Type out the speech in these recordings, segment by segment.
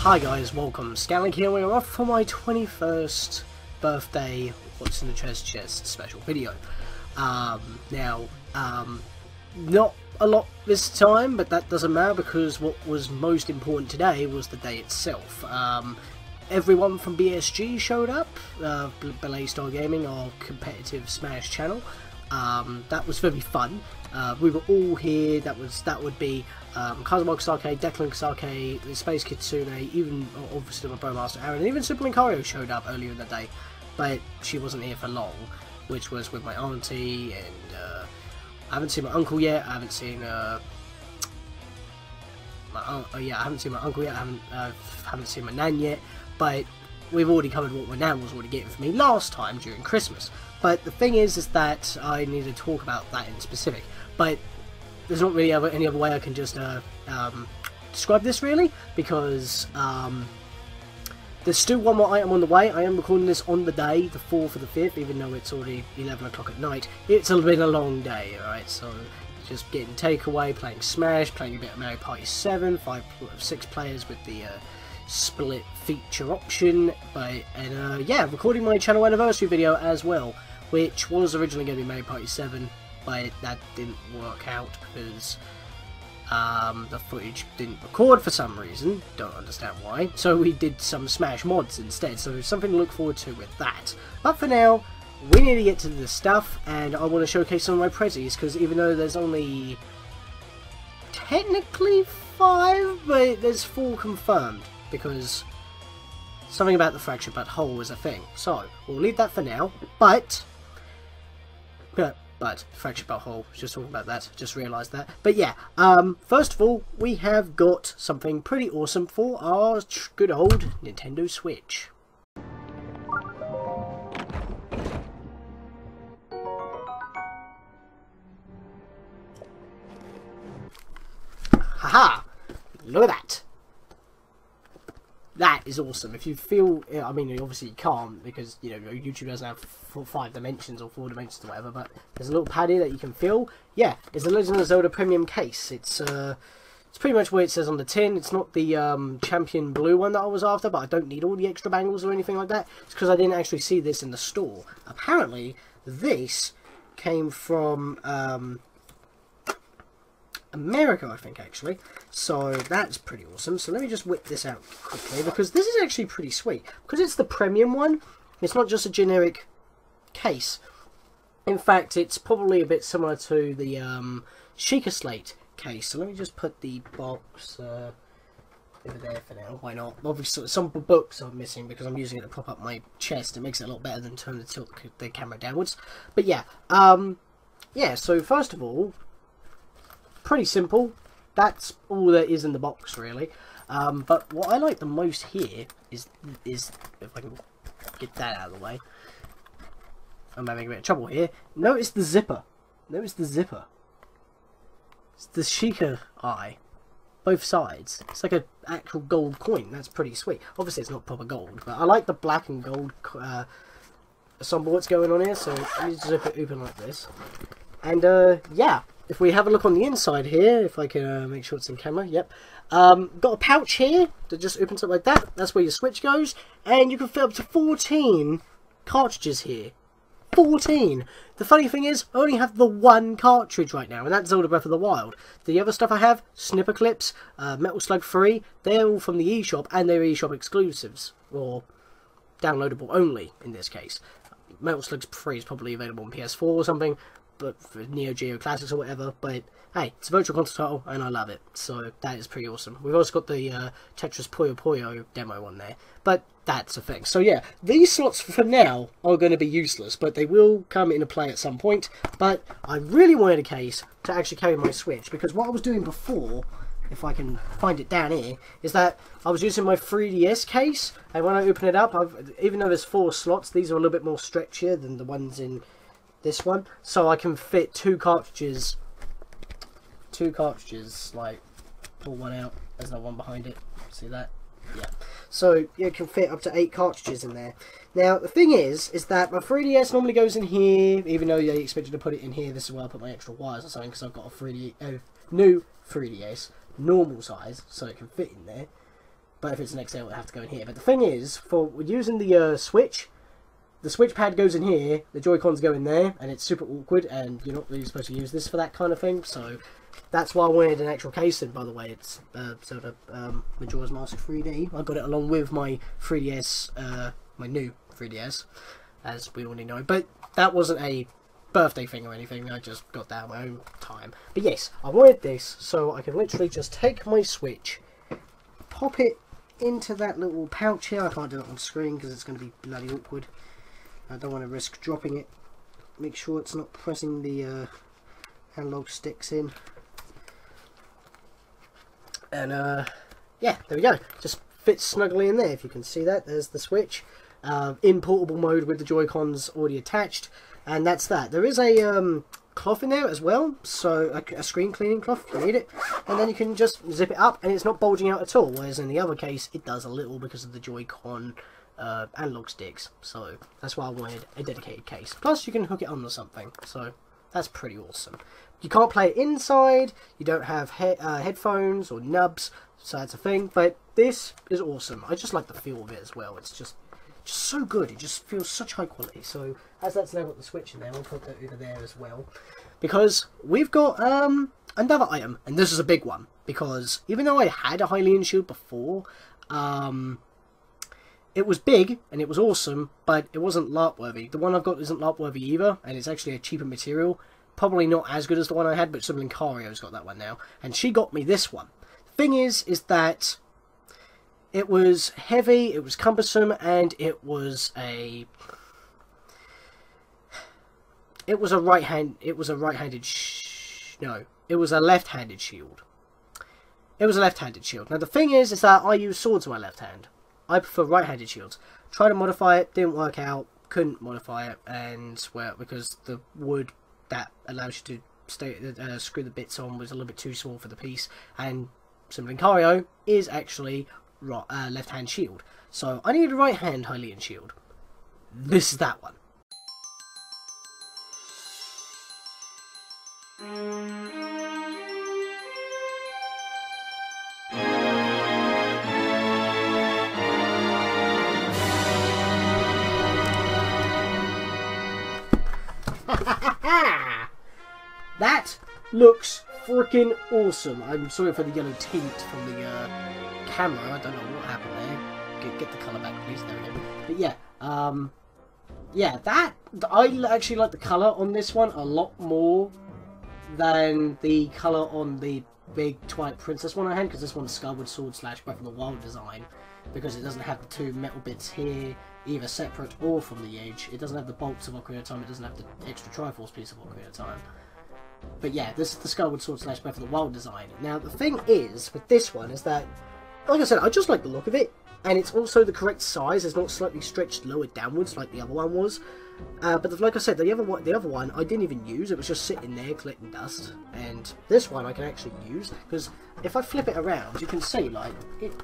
Hi guys, welcome. Scatlink here. We're off for my 21st birthday What's in the Treasure Chest special video. Not a lot this time, but that doesn't matter because what was most important today was the day itself. Everyone from BSG showed up, Belay Star Gaming, our competitive Smash channel. That was very fun. We were all here. That would be Kazumox Arcade, Declink's Arcade, the Space Kitsune, even obviously my Bowmaster Aaron, and even Super Linkario showed up earlier in the day, but she wasn't here for long, which was with my auntie, and I haven't seen my uncle yet. I haven't seen I haven't seen my uncle yet. I haven't seen my nan yet. But we've already covered what my nan was already getting for me last time during Christmas. But the thing is that I need to talk about that in specific. But there's not really any other way I can just describe this really, because there's still one more item on the way. I am recording this on the day, the 4th of the 5th, even though it's already 11 o'clock at night. It's been a long day, alright, so just getting takeaway, playing Smash, playing a bit of Mario Party 7, 6 players with the split feature option, and recording my channel anniversary video as well, which was originally going to be Mario Party 7, but that didn't work out because the footage didn't record for some reason, don't understand why, so we did some Smash mods instead, so something to look forward to with that. But for now, we need to get to the stuff, and I want to showcase some of my prezzies, because even though there's only technically 5, but there's 4 confirmed, because something about the fractured but whole is a thing. So we'll leave that for now. But fractured but whole, just talking about that, just realised that. But yeah, first of all, we have got something pretty awesome for our good old Nintendo Switch. Haha! Look at that! That is awesome. If you feel, I mean, obviously you can't because, you know, YouTube doesn't have 5 dimensions or 4 dimensions or whatever, but there's a little pad here that you can feel. Yeah, it's the Legend of Zelda Premium case. It's pretty much what it says on the tin. It's not the champion blue one that I was after, but I don't need all the extra bangles or anything like that. It's because I didn't actually see this in the store. Apparently, this came from America, I think, actually. So that's pretty awesome. So let me just whip this out quickly, because this is actually pretty sweet. Because it's the premium one, it's not just a generic case. In fact, it's probably a bit similar to the Sheikah Slate case. So let me just put the box over there for now. Why not? Obviously, some books are missing because I'm using it to prop up my chest. It makes it a lot better than trying to tilt the camera downwards. But yeah, yeah. So first of all, pretty simple. That's all there is in the box, really. But what I like the most here is if I can get that out of the way. I'm having a bit of trouble here. Notice the zipper. Notice the zipper. It's the Sheikah eye. Both sides. It's like an actual gold coin. That's pretty sweet. Obviously, it's not proper gold, but I like the black and gold ensemble what's going on here. So let me zip it open like this. And yeah. If we have a look on the inside here, if I can make sure it's in camera, yep. Got a pouch here that just opens up like that. That's where your Switch goes. And you can fit up to 14 cartridges here. 14! The funny thing is, I only have the one cartridge right now, and that's Zelda Breath of the Wild. The other stuff I have, Snipper Clips, Metal Slug 3, they're all from the eShop, and they're eShop exclusives. Or downloadable only, in this case. Metal Slug 3 is probably available on PS4 or something. But for Neo Geo Classics or whatever, but hey, it's a virtual console title and I love it, so that is pretty awesome. We've also got the Tetris Puyo Puyo demo on there, but that's a thing. So yeah, these slots for now are going to be useless, but they will come into play at some point. But I really wanted a case to actually carry my Switch, because what I was doing before, if I can find it down here, is that I was using my 3DS case, and when I open it up, even though there's 4 slots, these are a little bit more stretchier than the ones in this one, so I can fit 2 cartridges, like, pull one out, there's no one behind it, see that? Yeah, so you can fit up to 8 cartridges in there. Now the thing is that my 3DS normally goes in here, even though they expect you to put it in here. This is where I put my extra wires or something, because I've got a new 3DS, normal size, so it can fit in there. But if it's an XL, it'll have to go in here. But the thing is, for using the Switch, the Switch pad goes in here, the Joy-Cons go in there, and it's super awkward, and you're not really supposed to use this for that kind of thing, so that's why I wanted an actual case. And by the way, it's Zelda Majora's Mask 3D. I got it along with my 3DS, my new 3DS, as we already know. But that wasn't a birthday thing or anything, I just got that at my own time. But yes, I wanted this, so I can literally just take my Switch, pop it into that little pouch here. I can't do it on screen because it's going to be bloody awkward. I don't want to risk dropping it. Make sure it's not pressing the analog sticks in. And yeah, there we go. Just fits snugly in there. If you can see that, there's the Switch. In portable mode with the Joy-Cons already attached. And that's that. There is a cloth in there as well, so a screen cleaning cloth if you need it. And then you can just zip it up and it's not bulging out at all. Whereas in the other case, it does a little because of the Joy-Con analog sticks. So that's why I wanted a dedicated case. Plus you can hook it onto something, so that's pretty awesome. You can't play it inside, you don't have headphones or nubs, so that's a thing, but this is awesome. I just like the feel of it as well. It's just so good. It just feels such high quality. So as that's now got the Switch in there, I'll put that over there as well, because we've got another item, and this is a big one, because even though I had a Hyrule Shield before, it was big and it was awesome, but it wasn't LARP worthy. The one I've got isn't LARP worthy either, and it's actually a cheaper material. Probably not as good as the one I had, but Linkario's got that one now, and she got me this one. The thing is that it was heavy, it was cumbersome, and it was a left-handed shield. It was a left-handed shield. Now the thing is that I use swords with my left hand. I prefer right-handed shields. Tried to modify it, didn't work out, couldn't modify it, and well, because the wood that allows you to screw the bits on was a little bit too small for the piece, and Linkario is actually left-hand shield. So I need a right-hand Hylian shield. This is that one. That looks freaking awesome. I'm sorry for the yellow tint from the camera. I don't know what happened there. Get the colour back, please. There we go. But yeah, yeah, I actually like the colour on this one a lot more than the colour on the big Twilight Princess one I had, because this one's Skyward Sword / Breath of the Wild design, because it doesn't have the two metal bits here, either separate or from the edge. It doesn't have the bolts of Ocarina of Time, it doesn't have the extra Triforce piece of Ocarina of Time. But yeah, this is the Skyward Sword / Breath of the Wild design. Now the thing is, with this one, is that, like I said, I just like the look of it, and it's also the correct size. It's not slightly stretched lower downwards like the other one was. But like I said, the other one I didn't even use. It was just sitting there collecting dust. And this one I can actually use, because if I flip it around, you can see like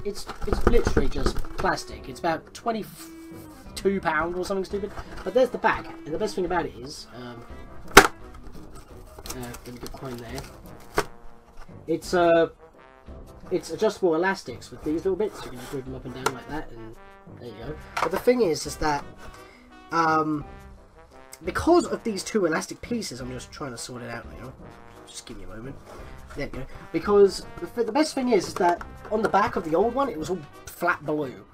it's literally just plastic. It's about £22 or something stupid. But there's the bag, and the best thing about it is, let me get behind there. It's adjustable elastics with these little bits. You can just move them up and down like that, and there you go. But the thing is that because of these two elastic pieces, I'm just trying to sort it out now. Just give me a moment. There you go. Because the best thing is that on the back of the old one, it was all flat blue.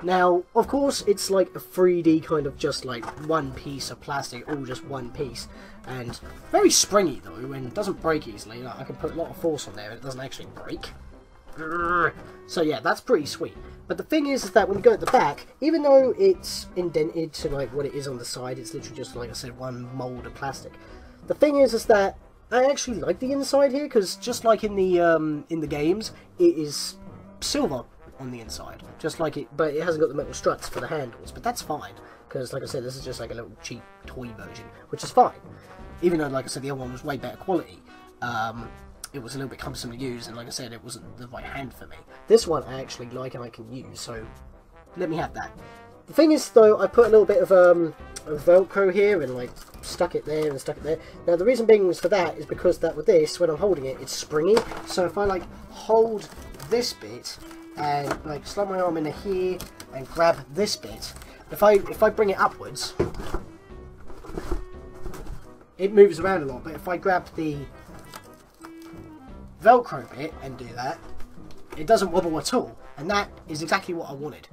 Now, of course, it's like a 3D kind of just like one piece of plastic, all just one piece. And very springy though, and doesn't break easily. Like, I can put a lot of force on there and it doesn't actually break. So yeah, that's pretty sweet. But the thing is that when you go at the back, even though it's indented to like what it is on the side, it's literally just, like I said, one mould of plastic. The thing is that I actually like the inside here, because just like in the games, it is silver on the inside, just like it, but it hasn't got the metal struts for the handles. But that's fine, because like I said, this is just like a little cheap toy version, which is fine. Even though, like I said, the other one was way better quality. It was a little bit cumbersome to use, and like I said, it wasn't the right hand for me. This one I actually like and I can use, so let me have that. The thing is, though, I put a little bit of Velcro here and like stuck it there and stuck it there. Now the reason being for that is because that with this, when I'm holding it, it's springy. So if I like hold this bit and like slide my arm into here and grab this bit. If I bring it upwards, it moves around a lot, but if I grab the Velcro bit and do that, it doesn't wobble at all, and that is exactly what I wanted.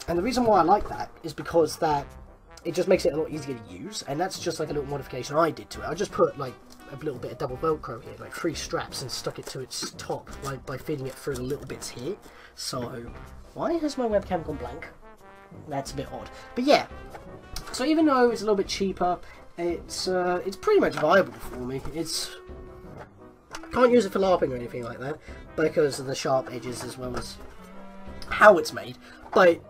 And the reason why I like that is because that it just makes it a lot easier to use, and that's just like a little modification I did to it. I just put like a little bit of double Velcro here, like 3 straps, and stuck it to its top, like by feeding it through the little bits here. So why has my webcam gone blank? That's a bit odd. But yeah, so even though it's a little bit cheaper, it's pretty much viable for me. I can't use it for LARPing or anything like that because of the sharp edges as well as how it's made, but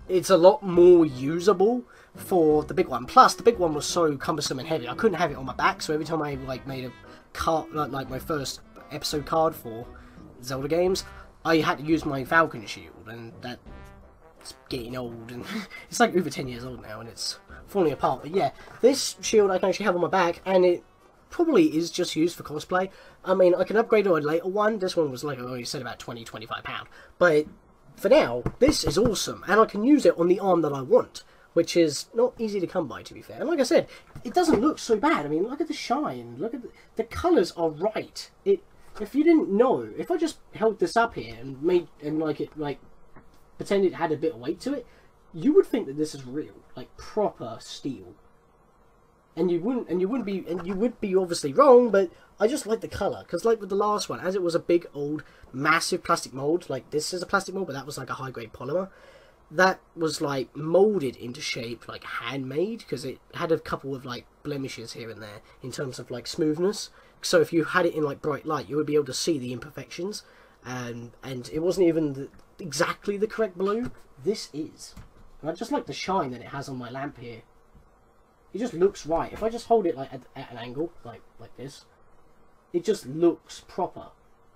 it's a lot more usable for the big one. Plus, the big one was so cumbersome and heavy, I couldn't have it on my back, so every time I like made a card, like my first episode card for Zelda games, I had to use my Falcon Shield, and that's getting old, and it's like over 10 years old now, and it's falling apart. But yeah, this shield I can actually have on my back, and it probably is just used for cosplay. I mean, I can upgrade to a later one. This one was, like I already said, about £20–25, but for now, this is awesome, and I can use it on the arm that I want, which is not easy to come by, to be fair. And like I said, it doesn't look so bad. I mean, look at the shine, look at the colours are right. If you didn't know, if I just held this up here and pretend it had a bit of weight to it, you would think that this is real, like proper steel. And you would be obviously wrong, but I just like the colour, because like with the last one, as it was a big old massive plastic mould, like this is a plastic mould, but that was like a high grade polymer, that was like moulded into shape, like handmade, because it had a couple of like blemishes here and there in terms of like smoothness. So if you had it in like bright light, you would be able to see the imperfections, and it wasn't even exactly the correct blue. This is, and I just like the shine that it has on my lamp here. It just looks right. If I just hold it like at an angle, like this, it just looks proper.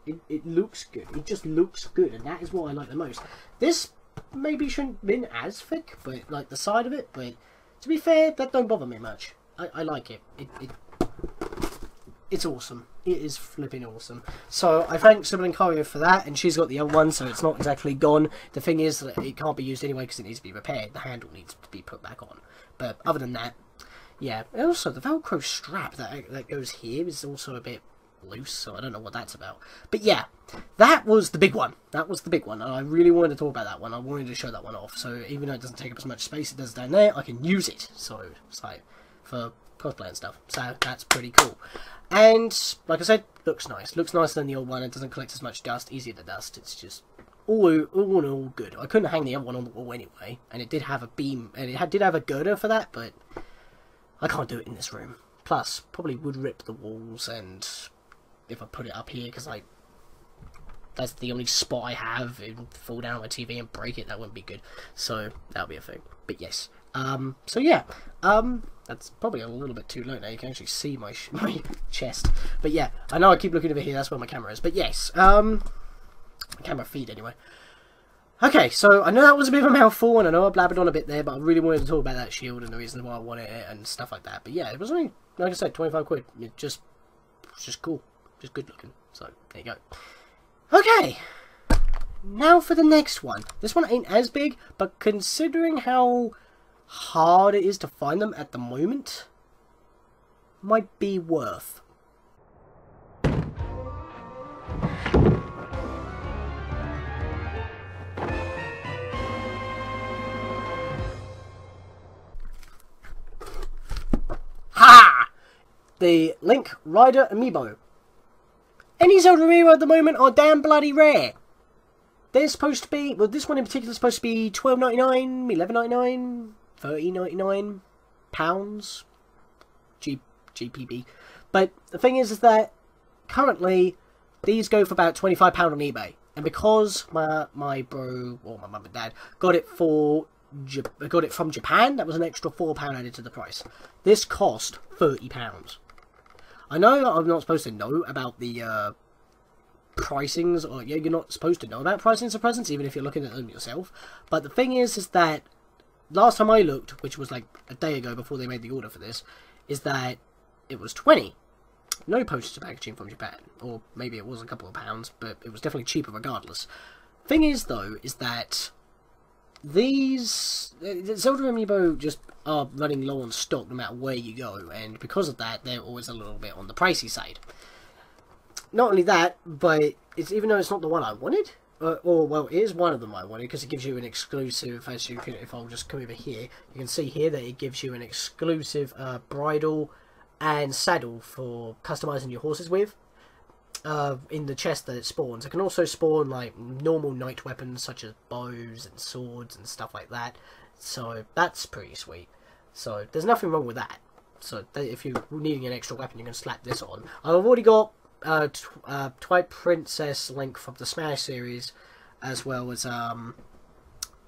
It looks good. It just looks good, and that is what I like the most. This maybe shouldn't have been as thick, but like the side of it. But to be fair, that don't bother me much. I like it. It's awesome. It is flipping awesome. So I thank Sibling Corio for that, and she's got the other one, so it's not exactly gone. The thing is that it can't be used anyway because it needs to be repaired. The handle needs to be put back on. But other than that, yeah. And also, the Velcro strap that goes here is also a bit loose, so I don't know what that's about. But yeah, that was the big one. That was the big one, and I really wanted to talk about that one. I wanted to show that one off. So even though it doesn't take up as much space it does down there, I can use it. So it's like for cosplay and stuff. So that's pretty cool. And like I said, looks nice. Looks nicer than the old one. It doesn't collect as much dust. Easier to dust. It's just all in all good. I couldn't hang the other one on the wall anyway, and it did have a beam, and it did have a girder for that, but I can't do it in this room. Plus, probably would rip the walls, and if I put it up here, because like that's the only spot I have, it would fall down on my TV and break it. That wouldn't be good. So that'll be a thing. But yes. So yeah. That's probably a little bit too low now. You can actually see my chest. But yeah, I know I keep looking over here. That's where my camera is. But yes. My camera feed anyway. Okay, so I know that was a bit of a mouthful, and I know I blabbered on a bit there, but I really wanted to talk about that shield and the reason why I wanted it and stuff like that. But yeah, it was only, like I said, 25 quid. It's just cool. Just good looking. So, there you go. Okay. Now for the next one. This one ain't as big, but considering how hard it is to find them at the moment, might be worth. Ha! The Link Rider Amiibo. Any Zelda Amiibo at the moment are damn bloody rare. They're supposed to be, well, this one in particular is supposed to be £12.99, £11.99, £13.99 pounds, GPB. But the thing is that currently these go for about £25 on eBay, and because my bro or my mum and dad got it from Japan, that was an extra £4 added to the price. This cost £30. I know that I'm not supposed to know about the pricings, or yeah, you're not supposed to know about pricings of presents, even if you're looking at them yourself. But the thing is that last time I looked, which was like a day ago before they made the order for this, is that it was 20. No postage or packaging from Japan, or maybe it was a couple of pounds, but it was definitely cheaper regardless. Thing is, though, is that these Zelda amiibo just are running low on stock no matter where you go, and because of that, they're always a little bit on the pricey side. Not only that, but even though it's not the one I wanted, or well, it is one of them I wanted because it gives you an exclusive. As you can, if I'll just come over here, you can see here that it gives you an exclusive bridle and saddle for customizing your horses with. In the chest that it spawns. It can also spawn like normal knight weapons such as bows and swords and stuff like that. So that's pretty sweet. So there's nothing wrong with that. So if you're needing an extra weapon, you can slap this on. I've already got Twilight Princess Link from the Smash series, as well as well,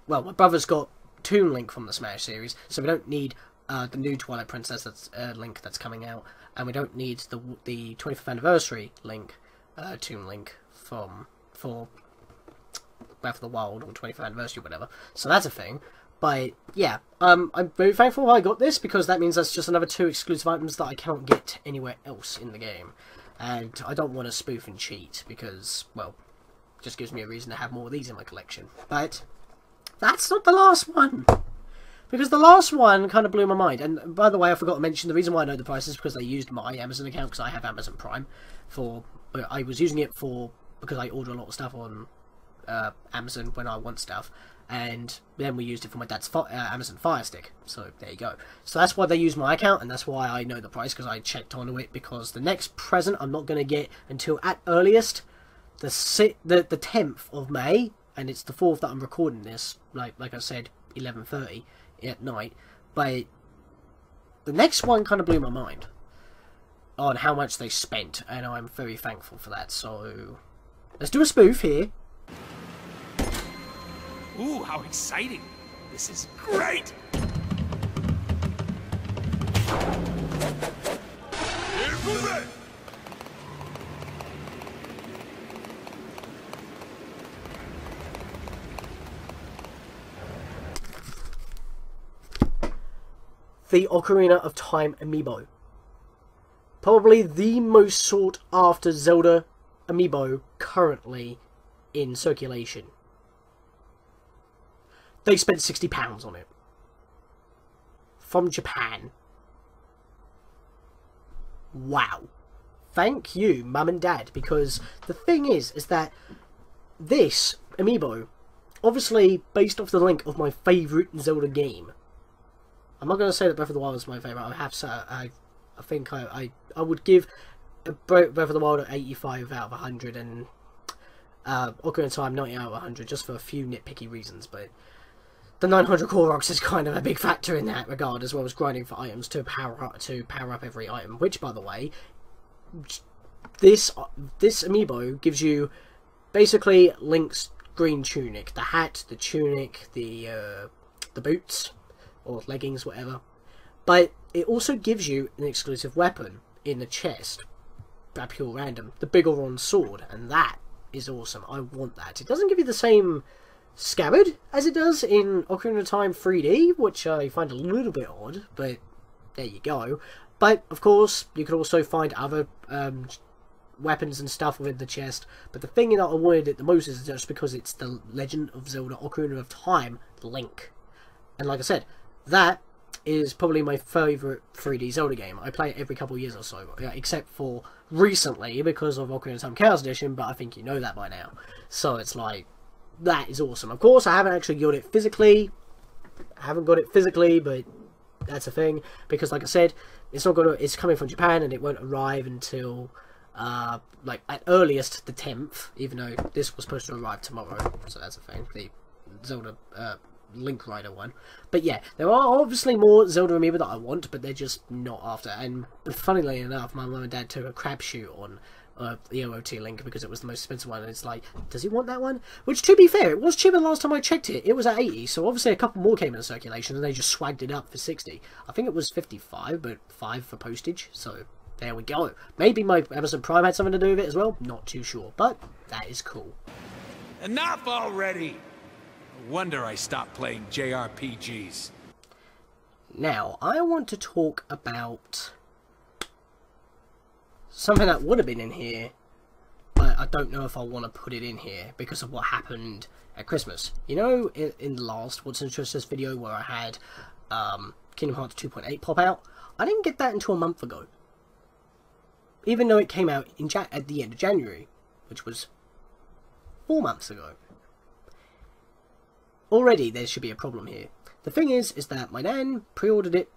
my brother's got Toon Link from the Smash series, so we don't need the new Twilight Princess Link that's coming out, and we don't need the 25th anniversary Link, Toon Link for Breath of the Wild or 25th anniversary, whatever. So that's a thing. But yeah, I'm very thankful I got this because that means that's just another 2 exclusive items that I cannot get anywhere else in the game. And I don't want to spoof and cheat because, well, it just gives me a reason to have more of these in my collection. But that's not the last one. Because the last one kind of blew my mind. And by the way, I forgot to mention, the reason why I know the price is because I used my Amazon account because I have Amazon Prime. I was using it because I order a lot of stuff on Amazon when I want stuff. And then we used it for my dad's Amazon Fire Stick. So there you go. So that's why they use my account, and that's why I know the price, because I checked onto it, because the next present I'm not going to get until at earliest the 10th of May, and it's the 4th that I'm recording this, like I said, 11:30 at night. But the next one kind of blew my mind on how much they spent, and I'm very thankful for that. So let's do a spoof here. Ooh, how exciting! This is great! Here goes it! The Ocarina of Time amiibo. Probably the most sought after Zelda amiibo currently in circulation. They spent £60 on it. From Japan. Wow. Thank you, Mum and Dad, because the thing is that this amiibo, obviously based off the link of my favourite Zelda game. I'm not going to say that Breath of the Wild is my favourite. I have to, I think I would give Breath of the Wild an 85 out of 100 and Ocarina of Time 90 out of 100, just for a few nitpicky reasons, but the 900 Koroks is kind of a big factor in that regard, as well as grinding for items to power up every item. Which, by the way, this amiibo gives you basically Link's green tunic, the hat, the tunic, the boots or leggings, whatever. But it also gives you an exclusive weapon in the chest, at pure random, the Bigoron sword, and that is awesome. I want that. It doesn't give you the same scabbard as it does in Ocarina of Time 3D, which I find a little bit odd, but there you go. But of course you could also find other weapons and stuff within the chest, but the thing that I wanted it the most is just because it's the Legend of Zelda Ocarina of Time Link, and like I said, that is probably my favourite 3D Zelda game. I play it every couple of years or so, except for recently because of Ocarina of Time Chaos Edition, but I think you know that by now. So it's like, that is awesome. Of course, I haven't actually got it physically. But that's a thing, because like I said, it's coming from Japan and it won't arrive until like at earliest the 10th, even though this was supposed to arrive tomorrow. So that's a thing. The Zelda Link Rider one. But yeah, there are obviously more Zelda amiibo that I want, but they're just not after. And funnily enough, my mum and dad took a crapshoot on the OOT Link because it was the most expensive one, and it's like, does he want that one? Which, to be fair, it was cheaper the last time I checked it. It was at 80, so obviously a couple more came into circulation and they just swagged it up for 60. I think it was 55, but 5 for postage, so there we go. Maybe my Amazon Prime had something to do with it as well, not too sure, but that is cool. Enough already! No wonder I stopped playing JRPGs. Now, I want to talk about something that would have been in here, but I don't know if I want to put it in here because of what happened at Christmas. You know, in the last What's Interesting video where I had Kingdom Hearts 2.8 pop out, I didn't get that until a month ago. Even though it came out in at the end of January, which was 4 months ago. Already there should be a problem here. The thing is that my nan pre-ordered it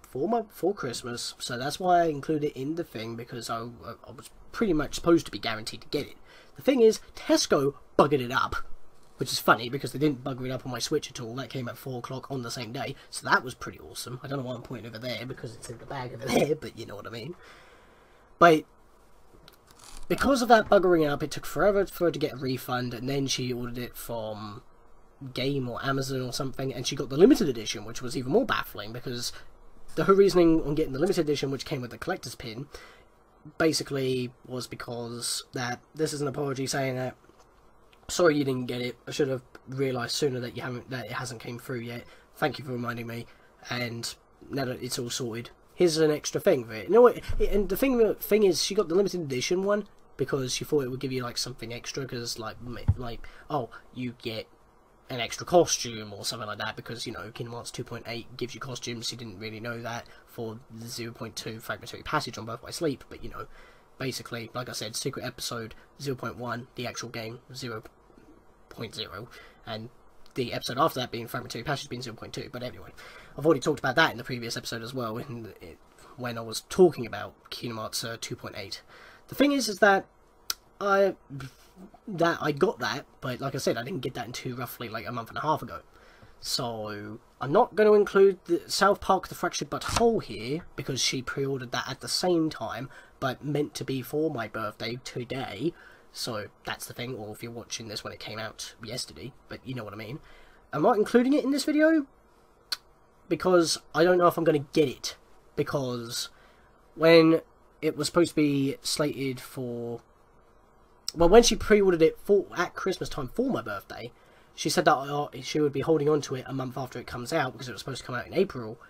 for Christmas, so that's why I included it in the thing, because I was pretty much supposed to be guaranteed to get it. The thing is, Tesco buggered it up, which is funny because they didn't bugger it up on my Switch at all. That came at 4 o'clock on the same day, so that was pretty awesome. I don't know why I'm pointing over there because it's in the bag over there, but you know what I mean. But because of that buggering up, it took forever for her to get a refund, and then she ordered it from Game or Amazon or something, and she got the limited edition, which was even more baffling because her reasoning on getting the limited edition, which came with the collector's pin, basically was because that this is an apology saying that sorry you didn't get it, I should have realised sooner that it hasn't came through yet, thank you for reminding me, and now that it's all sorted, here's an extra thing for it. You know what? And the thing is, she got the limited edition one because she thought it would give you like something extra, because like oh, you get an extra costume or something like that, because, you know, Kingdom Hearts 2.8 gives you costumes. She didn't really know that for the 0.2 Fragmentary Passage on Birth by Sleep, but, you know, basically, like I said, Secret Episode 0.1, the actual game 0.0, and the episode after that being Fragmentary Passage being 0.2, but anyway, I've already talked about that in the previous episode as well, when I was talking about Kingdom Hearts 2.8. The thing is that I got that, but like I said, I didn't get that until roughly like a month and a half ago. So I'm not going to include the South Park The Fractured But Whole here, because she pre-ordered that at the same time, but meant to be for my birthday today. So that's the thing, or if you're watching this when it came out yesterday, but you know what I mean. I'm not including it in this video, because I don't know if I'm going to get it, because when it was supposed to be slated for... Well, when she pre-ordered it at Christmas time for my birthday, she said that she would be holding on to it a month after it comes out, because it was supposed to come out in April,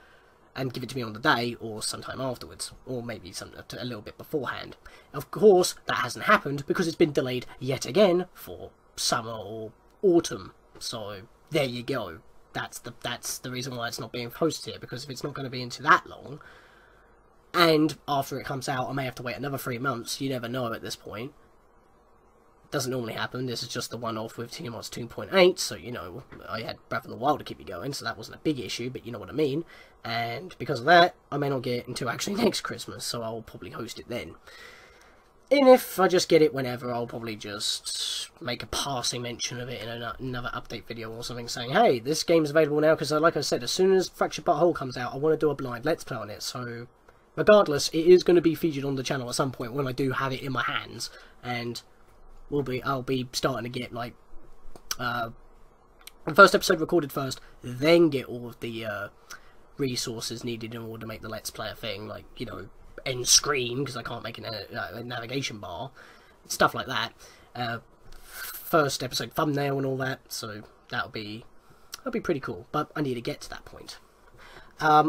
and give it to me on the day, or sometime afterwards, or maybe a little bit beforehand. Of course, that hasn't happened, because it's been delayed yet again for summer or autumn. So, there you go. That's the reason why it's not being posted here, because if it's not going to be into that long, and after it comes out, I may have to wait another 3 months, you never know at this point. Doesn't normally happen. This is just the one-off with Kingdom Hearts 2.8, so, you know, I had Breath of the Wild to keep me going, so that wasn't a big issue, but you know what I mean. And because of that, I may not get it until actually next Christmas, so I'll probably host it then. And if I just get it whenever, I'll probably just make a passing mention of it in another update video or something, saying, hey, this game's available now, because like I said, as soon as Fractured But Whole comes out, I want to do a blind Let's Play on it, so regardless, it is going to be featured on the channel at some point when I do have it in my hands, and I'll be starting to get, like, the first episode recorded first, then get all of the resources needed in order to make the Let's Play a thing, like, you know, end screen, because I can't make a navigation bar, stuff like that, first episode thumbnail and all that, so that'll be pretty cool, but I need to get to that point.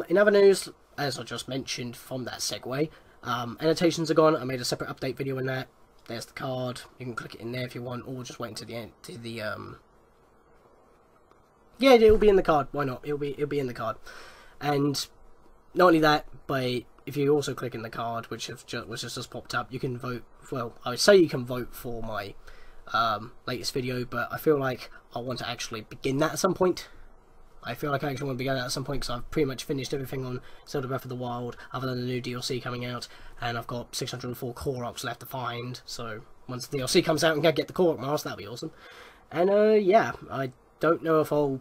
In other news, as I just mentioned from that segue, annotations are gone. I made a separate update video on that. There's the card. You can click it in there if you want, or just wait until the end. Yeah, it'll be in the card. Why not? It'll be in the card. And not only that, but if you also click in the card, which has just popped up, you can vote. Well, I would say you can vote for my latest video, but I feel like I want to actually begin that at some point. I feel like I actually want to begin that at some point, because I've pretty much finished everything on Zelda Breath of the Wild, other than the new DLC coming out, and I've got 604 Koroks left to find, so once the DLC comes out and can get the Korok mask, that'll be awesome. And, yeah, I don't know if I'll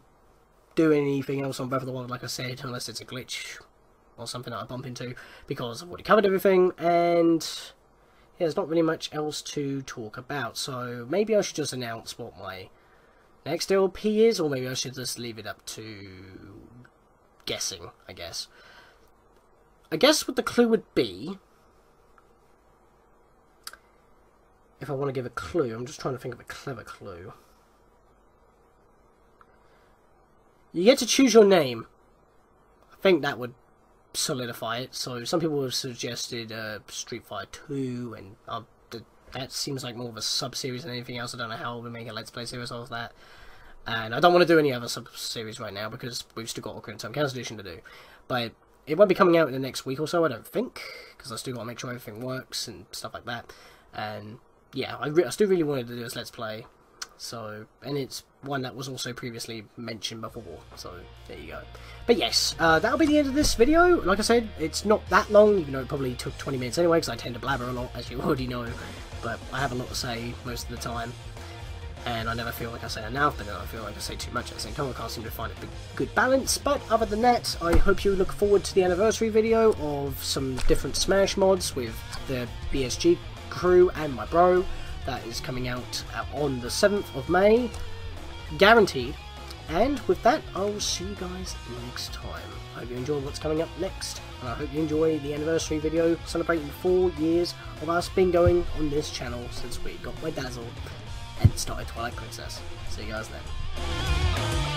do anything else on Breath of the Wild, like I said, unless it's a glitch or something that I bump into, because I've already covered everything, and yeah, there's not really much else to talk about, so maybe I should just announce what my next LP is, or maybe I should just leave it up to guessing, I guess. I guess what the clue would be, if I want to give a clue, I'm just trying to think of a clever clue. You get to choose your name. I think that would solidify it. So some people have suggested Street Fighter 2, and that seems like more of a sub-series than anything else. I don't know how we'll make a Let's Play series of that. And I don't want to do any other sub-series right now because we've still got Ocarina of Time Council Edition to do. But it won't be coming out in the next week or so, I don't think, because I still got to make sure everything works and stuff like that. And yeah, I still really wanted to do this Let's Play. So, and it's one that was also previously mentioned before, so there you go. But yes, that'll be the end of this video. Like I said, it's not that long, even though it probably took 20 minutes anyway, because I tend to blabber a lot, as you already know. But I have a lot to say most of the time, and I never feel like I say enough, but then I feel like I say too much at the same time. I can't seem to find a good balance. But other than that, I hope you look forward to the anniversary video of some different Smash mods with the BSG crew and my bro. That is coming out on the 7th of May, guaranteed. And with that, I will see you guys next time. I hope you enjoy what's coming up next, and I hope you enjoy the anniversary video celebrating 4 years of us being going on this channel since we got my Dazzle and started Twilight Princess. See you guys then.